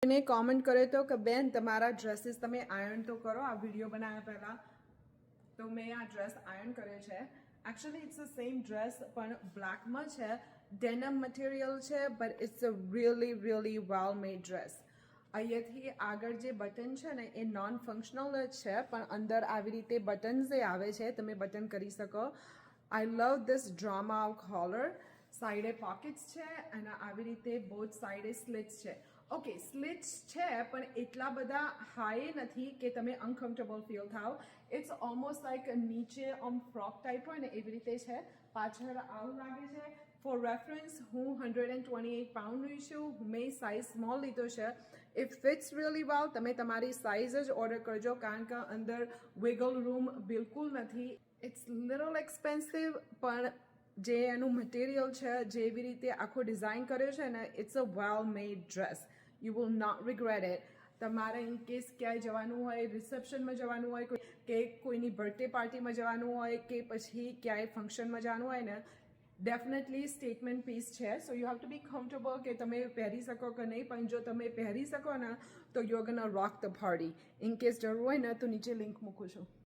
ने कमेंट करे तो कि बेन तमारा ड्रेसेस तमे आयरन तो करो आ वीडियो बनाया पहला तो मैं आ ड्रेस आयरन करे छे actually it's the same dress पण ब्लैक में छे डेनिम मटेरियल छे but it's a really really well made dress અહીંયાથી આગળ જે બટન છે ને એ નોન ફંક્શનલ જ છે પણ અંદર આવી રીતે બટન્સ એ આવે છે તમે બટન કરી શકો આઈ લવ ધીસ ડ્રામા કોલર સાઈડે પોકેટ્સ છે અને આવી રીતે બોથ સાઈડે સ્લિટ્સ છે ઓકે સ્લિટ્સ છે પણ એટલા બધા હાઈ નથી કે તમે અનકમ્ફર્ટેબલ ફીલ થાવ ઇટ્સ ઓલમોસ્ટ લાઈક નીચે આમ ફ્રોક ટાઈપ હોય ને એવી રીતે છે પાછળ આવું લાગે છે ફોર રેફરન્સ હું 128 પાઉન્ડની છું મેં સાઇઝ સ્મોલ લીધો છે ઇફ ફિટ્સ રિયલી વેલ તમે તમારી સાઇઝ જ ઓર્ડર કરજો કારણ કે અંદર વિગલ રૂમ બિલકુલ નથી ઇટ્સ લિટલ એક્સપેન્સિવ પણ જે એનું મટીરિયલ છે જેવી રીતે આખો ડિઝાઇન કર્યો છે ને it's a well made dress you will not regret it તમારે ઇન કેસ ક્યાંય જવાનું હોય રિસેપ્શનમાં જવાનું હોય કે કોઈની બર્થડે પાર્ટીમાં જવાનું હોય કે પછી ક્યાંય ફંક્શનમાં જવાનું હોય ને ડેફિનેટલી સ્ટેટમેન્ટ પીસ છે so you have to be comfortable કે તમે પહેરી શકો કે નહીં પણ જો તમે પહેરી શકો ને તો you are ગોના rock the party in case જરૂર હોય ને તો નીચે લિંક મૂકું છું